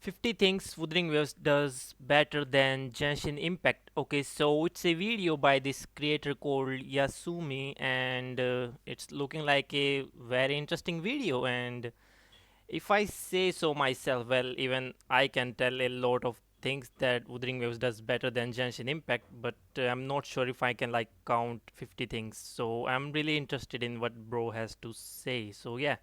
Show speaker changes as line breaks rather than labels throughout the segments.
50 things Wuthering Waves does better than Genshin Impact. Okay, so it's a video by this creator called Yasumi, and it's looking like a very interesting video. And if I say so myself, well, even I can tell a lot of things that Wuthering Waves does better than Genshin Impact, but I'm not sure if I can like count 50 things. So I'm really interested in what bro has to say. So yeah,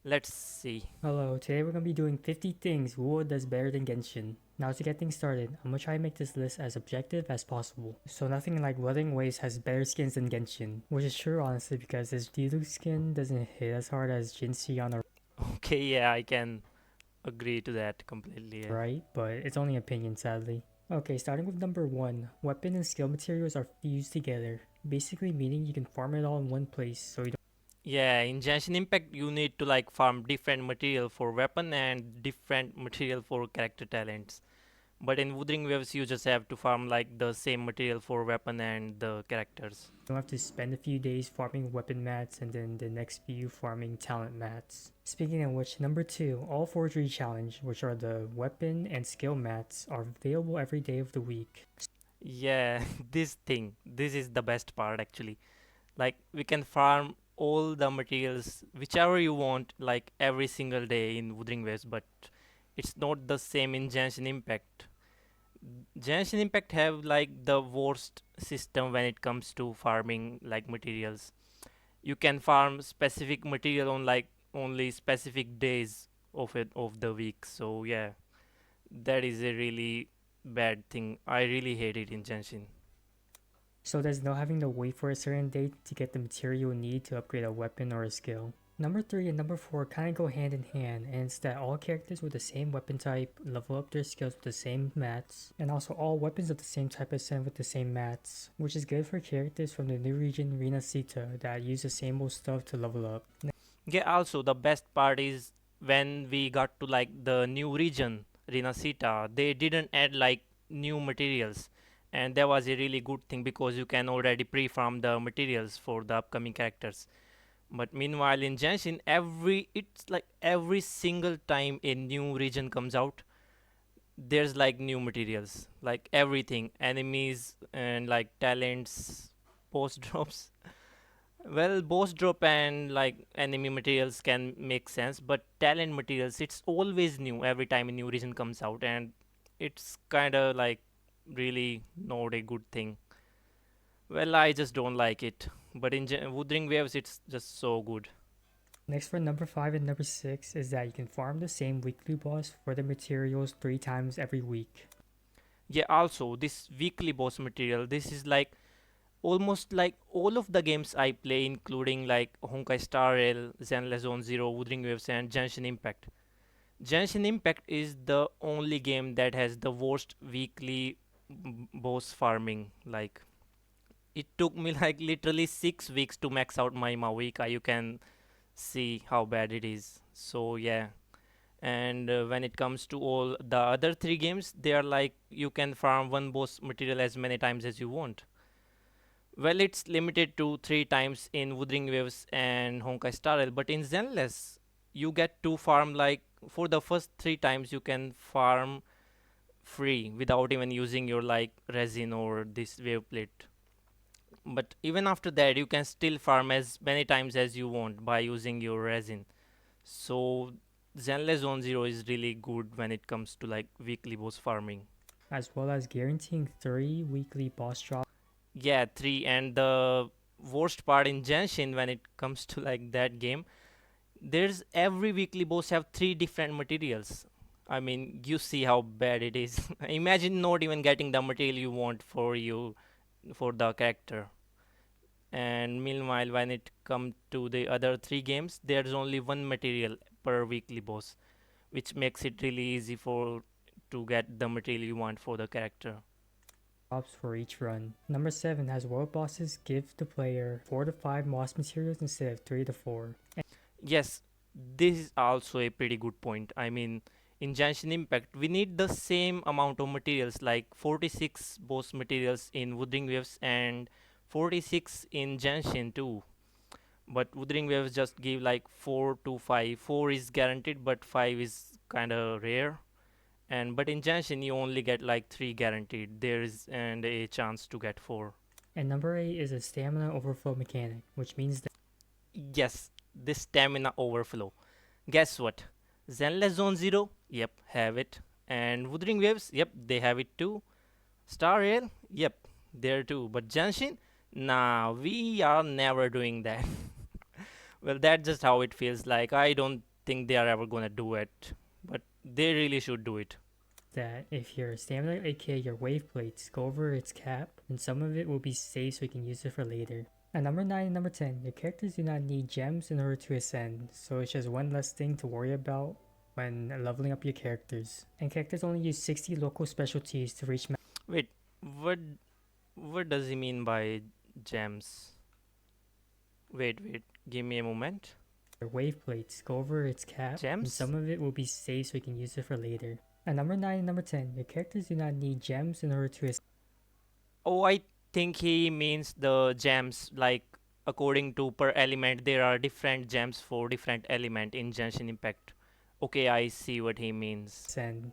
let's see.
Hello, today we're going to be doing 50 things Wu does better than Genshin. Now to get things started, I'm going to try to make this list as objective as possible. So nothing like Wuthering Waves has better skins than Genshin, which is true honestly because his Diluc skin doesn't hit as hard as Jinxie on the
Okay, yeah, I can agree to that completely. Yeah.
right, but it's only opinion sadly. Okay, starting with number 1, weapon and skill materials are fused together, basically meaning you can farm it all in one place so you
Yeah, in Genshin Impact, you need to like farm different material for weapon and different material for character talents. But in Wuthering Waves, you just have to farm like the same material for weapon and the characters.
don't have to spend a few days farming weapon mats and then the next few farming talent mats. Speaking of which, number 2, all forgery challenge, which are the weapon and skill mats, are available every day of the week.
Yeah, this is the best part actually. Like we can farm all the materials whichever you want like every single day in Wuthering Waves, but it's not the same in Genshin Impact. Genshin Impact have like the worst system when it comes to farming like materials. You can farm specific material on like only specific days of the week. So yeah, that is a really bad thing. I really hate it in Genshin.
So there's no having to wait for a certain date to get the material you need to upgrade a weapon or a skill. Number 3 and number 4 kind of go hand in hand, and it's that all characters with the same weapon type level up their skills with the same mats, and also all weapons of the same type ascend with the same mats, which is good for characters from the new region Rina Sita that use the same old stuff to level up.
Yeah, also the best part is when we got to like the new region, Rinasita, they didn't add like new materials. And that was a really good thing because you can already pre-farm the materials for the upcoming characters. But meanwhile in Genshin, it's like every single time a new region comes out, there's like new materials, like everything, enemies and like talents, post drops. Well, boss drop and like enemy materials can make sense, but talent materials, it's always new every time a new region comes out, and it's kind of like really not a good thing. Well, I just don't like it, but in Wuthering Waves, it's just so good.
Next for number 5 and number 6 is that you can farm the same weekly boss for the materials 3 times every week.
Yeah, also, this weekly boss material, this is like almost like all of the games I play, including like Honkai Star Rail, Zenless Zone Zero, Wuthering Waves, and Genshin Impact. Genshin Impact is the only game that has the worst weekly boss farming. Like it took me like literally 6 weeks to max out my Mawika. You can see how bad it is. So yeah. And when it comes to all the other three games, they are like you can farm one boss material as many times as you want. Well, it's limited to 3 times in Wuthering Waves and Honkai Star Rail, but in Zenless, you get to farm like for the first 3 times you can farm free without even using your like resin or this wave plate. But even after that, you can still farm as many times as you want by using your resin. So Zenless Zone Zero is really good when it comes to like weekly boss farming.
As well as guaranteeing 3 weekly boss drops.
Yeah, three. And the worst part in Genshin when it comes to like that game, there's every weekly boss have 3 different materials. I mean, you see how bad it is. Imagine not even getting the material you want for you for the character. And meanwhile, when it comes to the other 3 games, there's only one material per weekly boss, which makes it really easy for to get the material you want for the character.
For each run. Number 7 has world bosses give the player 4 to 5 moss materials instead of 3 to 4.
Yes, this is also a pretty good point. I mean, in Genshin Impact, we need the same amount of materials, like 46 boss materials in Wuthering Waves and 46 in Genshin too. But Wuthering Waves just give like 4 to 5. 4 is guaranteed, but 5 is kind of rare. And but in Genshin you only get like 3 guaranteed. There is and a chance to get 4.
And number 8 is a stamina overflow mechanic, which means that
Yes, this stamina overflow. Guess what? Zenless Zone 0? Yep, have it. And Wuthering Waves? Yep, they have it too. Star Rail? Yep, there too. But Genshin? Nah, we are never doing that. Well, that's just how it feels like. I don't think they are ever gonna do it. But they really should do it.
if your stamina, aka your wave plates, go over its cap, then some of it will be saved so you can use it for later. At number 9 and number 10, your characters do not need gems in order to ascend, so it's just one less thing to worry about when leveling up your characters. And characters only use 60 local specialties to reach
Wait, what what does he mean by gems? Wait, give me a moment.
your wave plates, go over its cap, and
Gems?
some of it will be saved so you can use it for later. At number 9 and number 10, your characters do not need gems in order to ascend.
Oh, I think he means the gems, like according to per element, there are different gems for different element in Genshin Impact. Okay, I see what he means.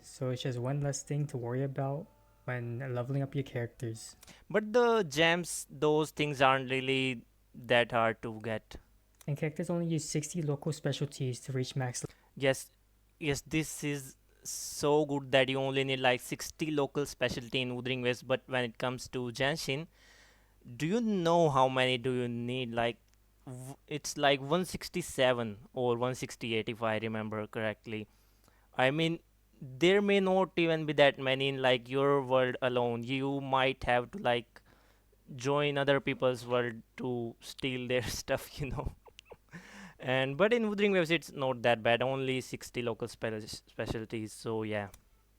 So it's just one less thing to worry about when leveling up your characters.
But the gems, those things aren't really that hard to get.
And characters only use 60 local specialties to reach max.
Yes, yes, this is so good that you only need like 60 local specialty in Wuthering Waves, but when it comes to Genshin, do you know how many do you need? Like, it's like 167 or 168 if I remember correctly. I mean, there may not even be that many in like your world alone. You might have to like join other people's world to steal their stuff. And but in Wuthering Waves, it's not that bad. Only 60 local specialties. So yeah,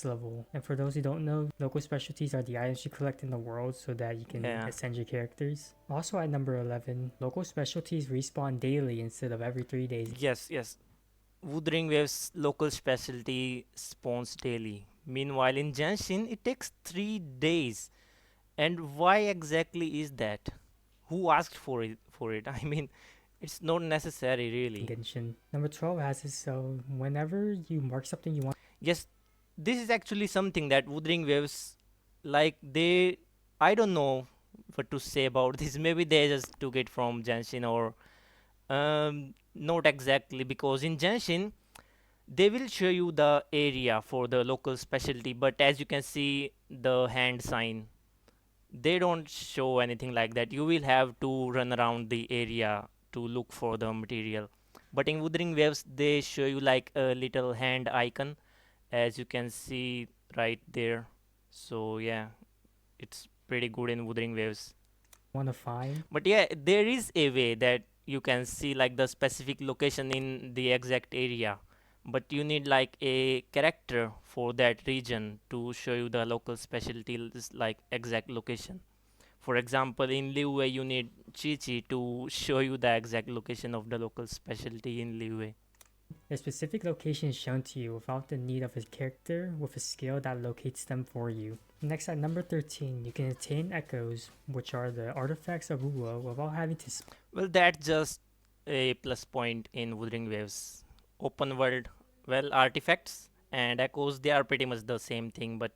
Level. And for those who don't know, local specialties are the items you collect in the world so that you can
yeah.
ascend your characters. Also at number 11, local specialties respawn daily instead of every 3 days.
Yes. Wuthering Waves local specialty spawns daily. Meanwhile, in Genshin, it takes 3 days. And why exactly is that? Who asked for it? I mean, it's not necessary, really.
Genshin. Number 12 has this, so whenever you mark something you want.
Yes, this is actually something that Wuthering Waves, like they, I don't know what to say about this. Maybe they just took it from Genshin or not exactly, because in Genshin they will show you the area for the local specialty, but as you can see the hand sign, they don't show anything like that. You will have to run around the area to look for the material. But in Wuthering Waves they show you like a little hand icon, as you can see right there. So yeah, it's pretty good in Wuthering Waves.
Want to find.
But yeah, there is a way that you can see like the specific location in the exact area, but you need like a character for that region to show you the local specialty, like exact location. For example, in Liyue you need Chi Chi to show you the exact location of the local specialty in Liyue.
A specific location is shown to you without the need of a character with a skill that locates them for you. Next, at number 13, you can attain echoes, which are the artifacts of Uwo, without having to.
Well, that's just a plus point in Wuthering Waves. Open world, well, artifacts and echoes, they are pretty much the same thing, but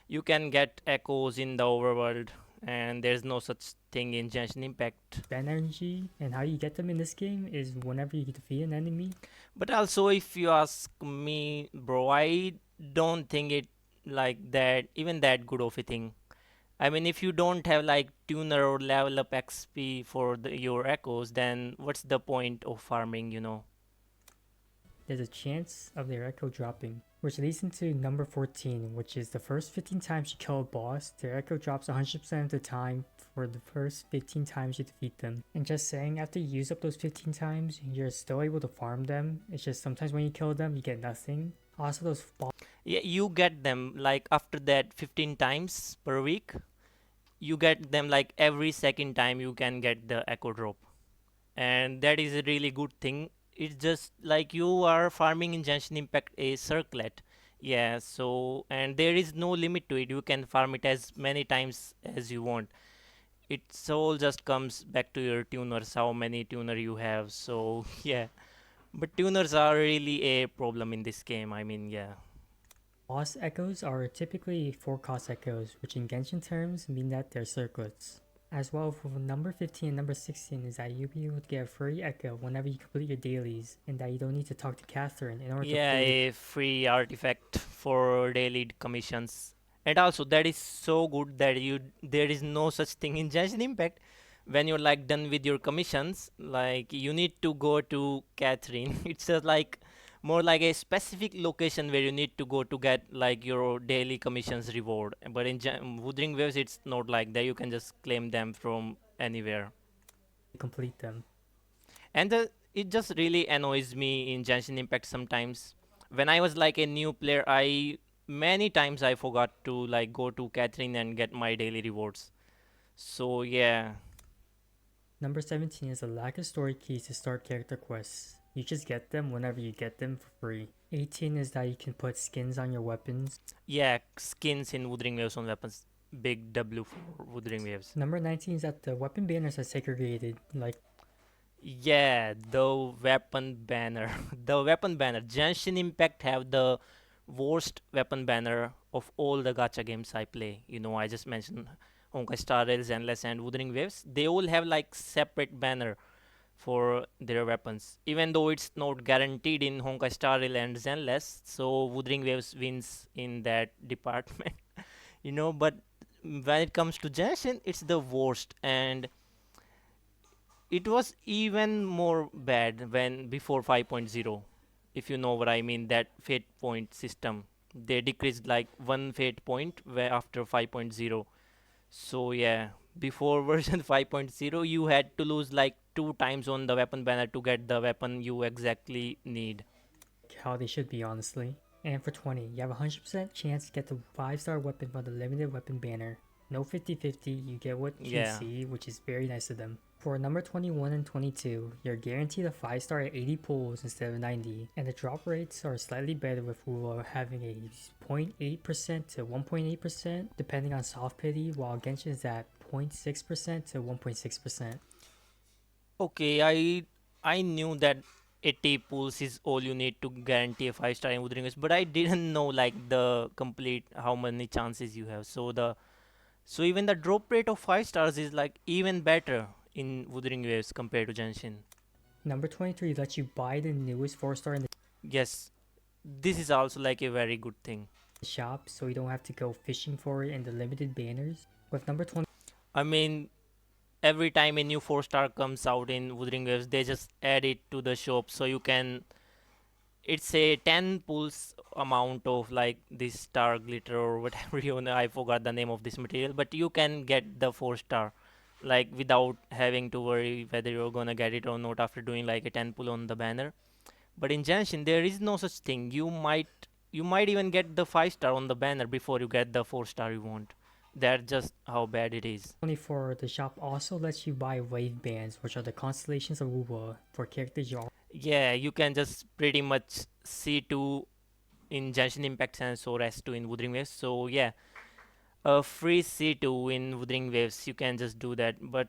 you can get echoes in the overworld, and there's no such thing in Genshin Impact.
Spend energy, and how you get them in this game is whenever you defeat an enemy.
But also, if you ask me, bro, I don't think it like that, even that good of a thing. I mean, if you don't have like tuner or level up XP for your echoes, then what's the point of farming?
There's a chance of their echo dropping, which leads into number 14, which is the first 15 times you kill a boss, their echo drops 100% of the time for the first 15 times you defeat them. And just saying, after you use up those 15 times, you're still able to farm them. It's just sometimes when you kill them, you get nothing. Also, those
Yeah, you get them like after that 15 times per week. You get them like every second time you can get the echo drop, and that is a really good thing. It's just like you are farming in Genshin Impact a circlet. Yeah, so and there is no limit to it. You can farm it as many times as you want. It's all just comes back to your tuners, how many tuner you have. So yeah, but tuners are really a problem in this game. I mean, yeah.
Boss echoes are typically 4-cost echoes, which in Genshin terms mean that they're circlets. As well, for number 15 and number 16 is that you'll be able to get a free echo whenever you complete your dailies, and that you don't need to talk to Catherine in order to
Yeah,
fully
a free artifact for daily commissions. And also that is so good that you there is no such thing in Genshin Impact. When you're like done with your commissions, like you need to go to Catherine. It's just like more like a specific location where you need to go to get like your daily commissions reward. But in Wuthering Waves, it's not like that. You can just claim them from anywhere.
complete them.
And it just really annoys me in Genshin Impact sometimes. When I was like a new player, I many times I forgot to like go to Catherine and get my daily rewards. So yeah,
Number 17 is a lack of story keys to start character quests. You just get them whenever you get them for free. 18 is that you can put skins on your weapons.
yeah, skins in Wuthering Waves on weapons. Big W for Wuthering Waves.
Number 19 is that the weapon banners are segregated, like
Yeah, the weapon banner. The weapon banner. Genshin Impact have the worst weapon banner of all the gacha games I play. You know, I just mentioned Honkai Star Rail, Zenless, and Wuthering Waves. They all have like separate banner for their weapons. Even though it's not guaranteed in Honkai Star Rail and Zenless, so Wuthering Waves wins in that department. You know, but when it comes to Genshin, it's the worst, and it was even more bad when before 5.0, if you know what I mean, that fate point system. They decreased like one fate point where after 5.0. So yeah, before version 5.0 you had to lose like two times on the weapon banner to get the weapon you exactly need.
how they should be, honestly. And for 20, you have a 100% chance to get the 5-star weapon from the limited weapon banner. No 50-50, you get what you
Yeah.
see, which is very nice of them. For number 21 and 22, you're guaranteed a 5-star at 80 pulls instead of 90, and the drop rates are slightly better with Wu having a 0.8% to 1.8% depending on soft pity, while Genshin is at 0.6% to 1.6%.
Okay, I knew that 80 pulls is all you need to guarantee a 5 star in Wuthering Waves, but I didn't know like the complete how many chances you have. So even the drop rate of 5 stars is like even better in Wuthering Waves compared to Genshin.
Number 23 lets you buy the newest 4-star in the
Yes, this is also like a very good thing.
shop, so you don't have to go fishing for it in the limited banners. With number 20,
I mean, every time a new 4 star comes out in Wuthering Waves, they just add it to the shop so you can. It's a 10 pulls amount of like this star glitter or whatever you know. I forgot the name of this material, but you can get the 4 star like without having to worry whether you're gonna get it or not after doing like a 10 pull on the banner. But in Genshin, there is no such thing. You might even get the 5 star on the banner before you get the 4 star you want. That's just how bad it is.
24, the shop also lets you buy wave bands, which are the constellations of Wuwa for characters you
Yeah, you can just pretty much C2 in Genshin Impact and so S2 in Wuthering Waves. So yeah, a free C2 in Wuthering Waves, you can just do that. But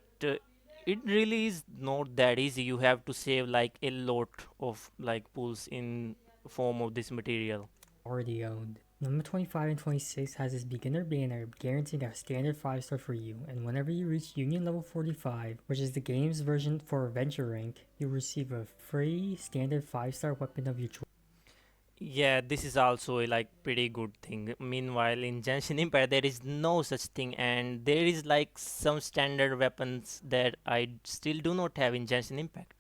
it really is not that easy. You have to save like a lot of like pools in form of this material.
already owned. Number 25 and 26 has this beginner banner guaranteeing a standard 5-star for you, and whenever you reach Union level 45, which is the game's version for Adventure rank, you'll receive a free standard 5-star weapon of your choice.
Yeah, this is also a like pretty good thing. Meanwhile, in Genshin Impact, there is no such thing, and there is like some standard weapons that I still do not have in Genshin Impact,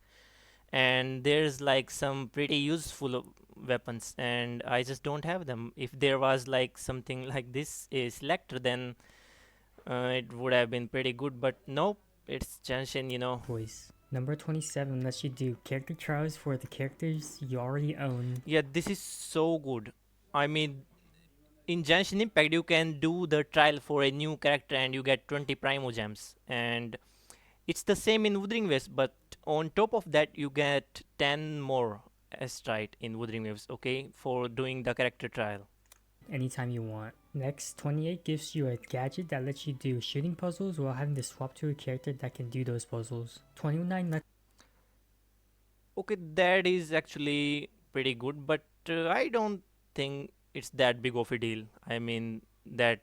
and there's like some pretty useful weapons, and I just don't have them. If there was like something like this a selector, then it would have been pretty good. But nope, it's Genshin, you know.
Number 27 lets you do character trials for the characters you already own.
Yeah, this is so good. I mean, in Genshin Impact, you can do the trial for a new character and you get 20 Primogems. And it's the same in Wuthering Waves, but on top of that, you get 10 more Estrite in Wuthering Waves, okay, for doing the character trial.
Anytime you want. Next, 28 gives you a gadget that lets you do shooting puzzles while having to swap to a character that can do those puzzles. 29 lets
Okay, that is actually pretty good, but I don't think it's that big of a deal. I mean that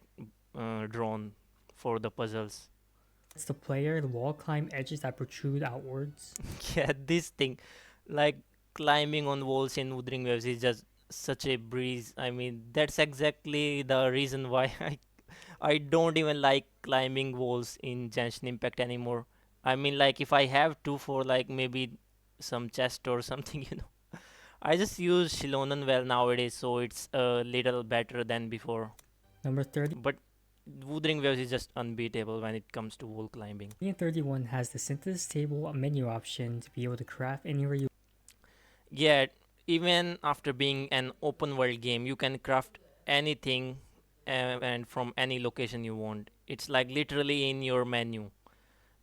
drawn for the puzzles.
It's the player, the wall climb edges that protrude outwards.
Yeah, this thing, like climbing on walls in Wuthering Waves, is just such a breeze. I mean, that's exactly the reason why I don't even like climbing walls in Genshin Impact anymore. I mean, like if I have to for like maybe some chest or something, I just use Shilonan well nowadays, so it's a little better than before.
Number 30
But Wuthering Waves is just unbeatable when it comes to wall climbing.
and 31 has the synthesis table menu option to be able to craft anywhere you
Yet, even after being an open world game, you can craft anything and from any location you want. It's like literally in your menu.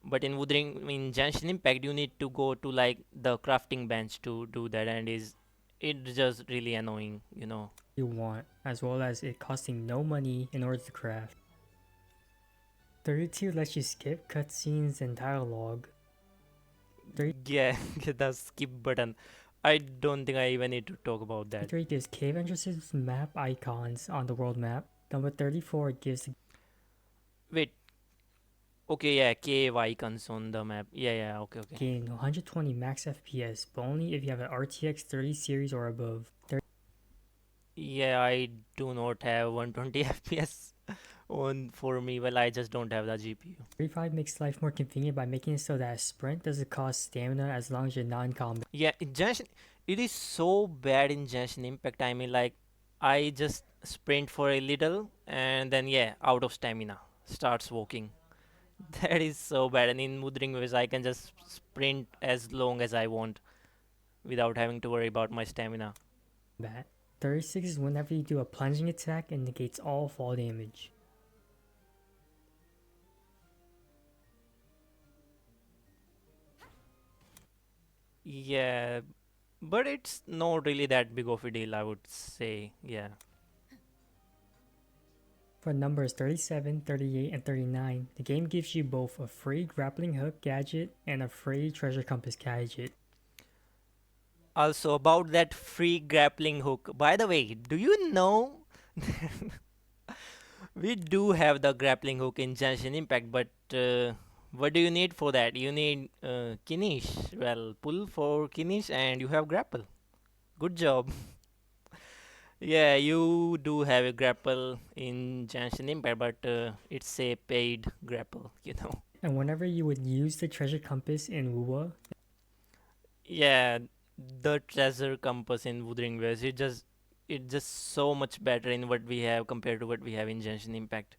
But in Genshin Impact, you need to go to like the crafting bench to do that, and it's just really annoying.
want, as well as it costing no money in order to craft. 32 lets you skip cutscenes and dialogue.
Yeah, the skip button. I don't think I even need to talk about that.
33 gives cave entrances with map icons on the world map. Number 34 gives the
Wait, okay, yeah, cave icons on the map. Yeah, okay.
game 120 max FPS, but only if you have an RTX 30 series or above.
Yeah, I do not have 120 FPS on for me. Well, I just don't have the GPU.
35 makes life more convenient by making it so that a sprint doesn't cost stamina as long as you're not in combat.
Yeah, it is so bad in Genshin Impact. I mean, like, I just sprint for a little and then, yeah, out of stamina, starts walking. That is so bad. And in Wuthering Waves, I can just sprint as long as I want without having to worry about my stamina.
36 is whenever you do a plunging attack and negates all fall damage.
Yeah, but it's not really that big of a deal, I would say. Yeah.
For numbers 37, 38, and 39, the game gives you both a free grappling hook gadget and a free treasure compass gadget.
Also, about that free grappling hook. By the way, do you know we do have the grappling hook in Genshin Impact, but what do you need for that? You need Kinish. Well, pull for Kinish and you have grapple. Good job. Yeah, you do have a grapple in Genshin Impact, but it's a paid grapple.
And whenever you would use the treasure compass in Wuwa,
Yeah, the treasure compass in Wuthering Waves, it's just so much better in what we have compared to what we have in Genshin Impact.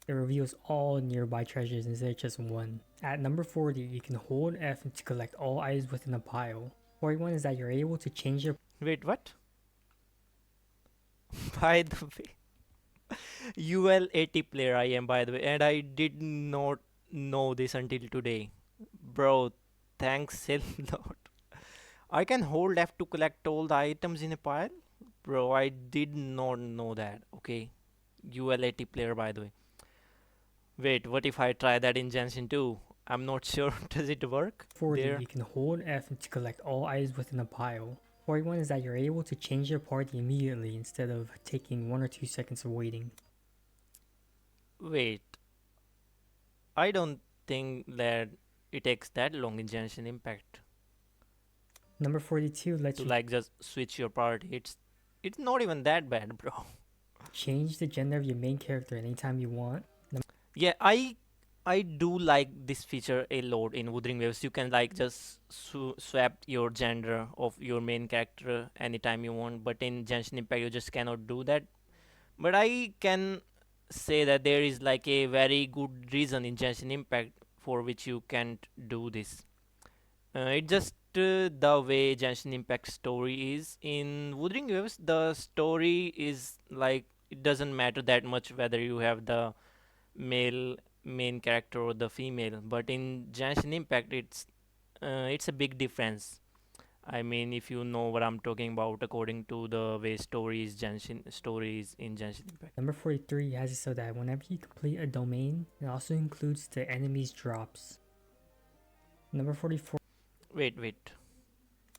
it reveals all nearby treasures instead of just one. At number 40, you can hold F to collect all items within a pile. 41 is that you're able to change your
Wait, what? By the way, UL80 player I am, by the way, and I did not know this until today. Bro, thanks a lot. I can hold F to collect all the items in a pile? Bro, I did not know that. Okay. UL80 player, by the way. Wait, what if I try that in Genshin 2? I'm not sure. Does it work
40,
there?
you can hold F to collect all items within a pile. 41 is that you're able to change your party immediately instead of taking 1 or 2 seconds of waiting.
Wait, I don't think that it takes that long in Genshin Impact
Number 42 lets
to
you
like just switch your party. It's not even that bad, bro.
change the gender of your main character anytime you want.
Yeah, I do like this feature a lot in Wuthering Waves. You can like just swap your gender of your main character anytime you want, but in Genshin Impact you just cannot do that. But I can say that there is like a very good reason in Genshin Impact for which you can't do this. It just the way Genshin Impact story is. In Wuthering Waves, the story is like it doesn't matter that much whether you have the male main character or the female. But in Genshin Impact, it's a big difference. I mean, if you know what I'm talking about, according to the way stories in Genshin Impact.
Number 43 has it so that whenever you complete a domain, it also includes the enemy's drops. Number 44,
Wait.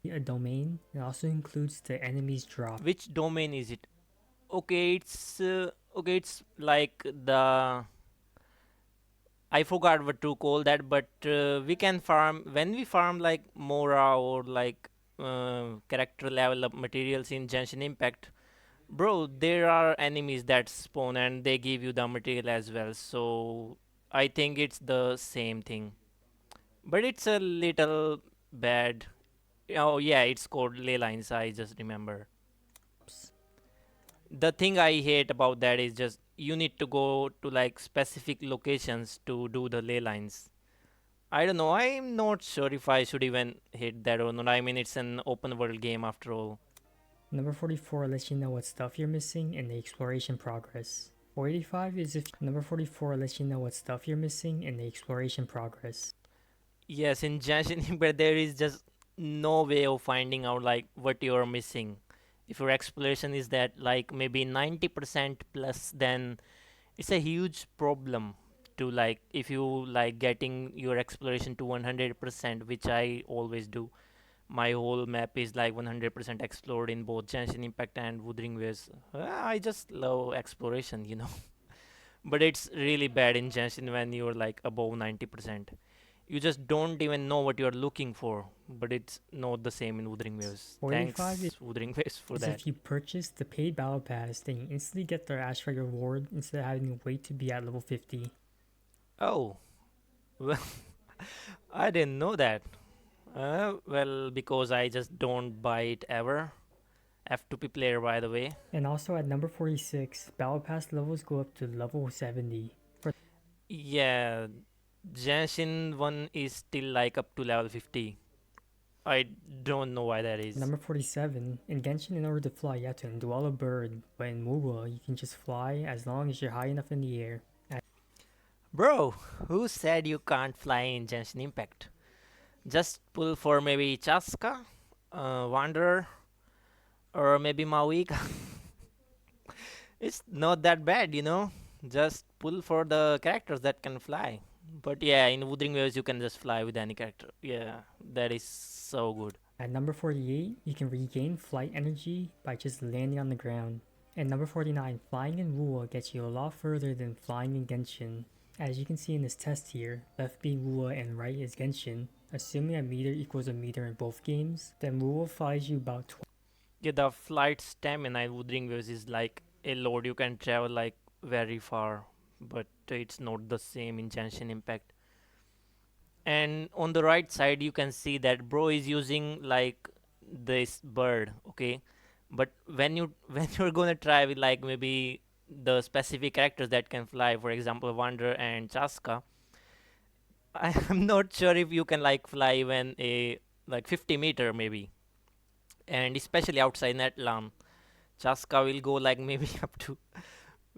a domain, it also includes the enemy's drop.
Which domain is it? Okay, it's like the I forgot what to call that, but we can farm when we farm like Mora or like character level up materials in Genshin Impact. Bro, there are enemies that spawn and they give you the material as well. So I think it's the same thing, but it's a little bad. Oh yeah, it's called ley lines. I just remember. The thing I hate about that is just you need to go to like specific locations to do the ley lines. I don't know. I'm not sure if I should even hit that or not. I mean, it's an open world game after all.
Number 44 lets you know what stuff you're missing in the exploration progress. 485 is if number 44 lets you know what stuff you're missing in the exploration progress.
Yes, in Genshin Impact there is just no way of finding out like what you're missing. If your exploration is that like maybe 90% plus, then it's a huge problem to like if you like getting your exploration to 100%, which I always do. My whole map is like 100% explored in both Genshin Impact and Wuthering Waves. I just love exploration. But it's really bad in Genshin when you're like above 90%. You just don't even know what you're looking for, but it's not the same in Wuthering Waves.
485
Thanks, Wuthering Waves, for
is
that.
if you purchase the paid battle pass, then you instantly get their Ashray reward instead of having to wait to be at level 50.
Oh, well, I didn't know that. Well, because I just don't buy it ever. F2P player, by the way.
And also at number 46, battle pass levels go up to level 70.
Yeah, Genshin 1 is still like up to level 50. I don't know why that is.
Number 47, in Genshin, in order to fly, you have to indwell a bird, but in WoW, you can just fly as long as you're high enough in the air.
Bro, who said you can't fly in Genshin Impact? Just pull for maybe Chaska, Wanderer, or maybe Mawika. It's not that bad. Just pull for the characters that can fly. But yeah, in Wuthering Waves you can just fly with any character. Yeah, that is so good.
At number 48, you can regain flight energy by just landing on the ground. And number 49, flying in Wuwa gets you a lot further than flying in Genshin. As you can see in this test here, left being Wuwa and right is Genshin. Assuming a meter equals a meter in both games, then Wuwa flies you about
Yeah, the flight stamina in Wuthering Waves is like a load. You can travel like very far, but it's not the same in Genshin Impact. And on the right side you can see that bro is using like this bird, okay? But when you when you're gonna try with like maybe the specific characters that can fly, for example Wanderer and Chaska, I'm not sure if you can like fly even a like 50-meter maybe, and especially outside Netland, Chaska will go like maybe up to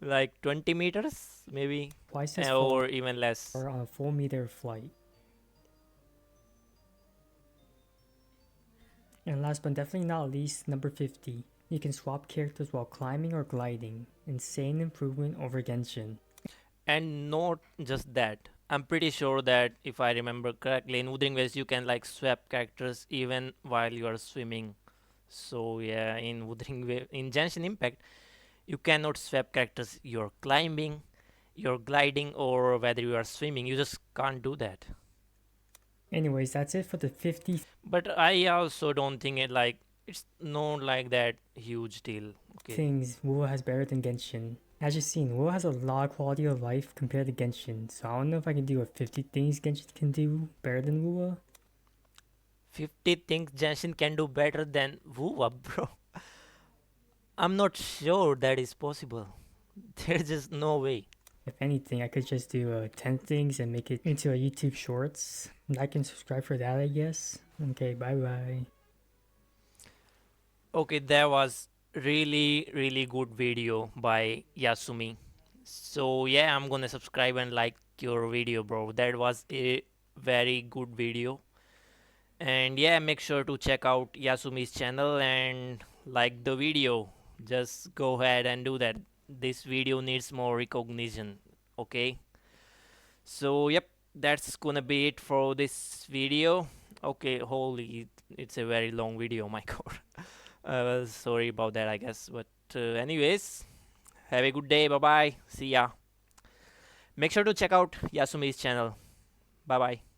like 20 meters maybe,
twice as
or
far
even less.
on a full meter flight. And last but definitely not least, number 50. You can swap characters while climbing or gliding. Insane improvement over Genshin.
And not just that, I'm pretty sure that if I remember correctly, in Wuthering Waves you can like swap characters even while you are swimming. So yeah, in in Genshin Impact, you cannot swap characters. You're climbing, you're gliding, or whether you are swimming. You just can't do that.
Anyways, that's it for the 50
But I also don't think it's not like that huge deal. Okay.
things WoW has better than Genshin. As you've seen, WoW has a lot of quality of life compared to Genshin, so I don't know if I can do a 50 things Genshin can do better than WoW.
50 things Genshin can do better than Woo, bro. I'm not sure that is possible. There's just no way.
If anything, I could just do 10 things and make it into a YouTube Shorts. Like and subscribe for that, I guess. Okay, bye bye.
Okay, that was really, really good video by Yasumi. So yeah, I'm gonna subscribe and like your video, bro. That was a very good video. And yeah, make sure to check out Yasumi's channel and like the video. Just go ahead and do that. This video needs more recognition. Okay. So yep, that's gonna be it for this video. Okay, holy, it's a very long video. My god. Sorry about that, I guess, but anyways, have a good day. Bye bye. See ya. Make sure to check out Yasumi's channel. Bye bye.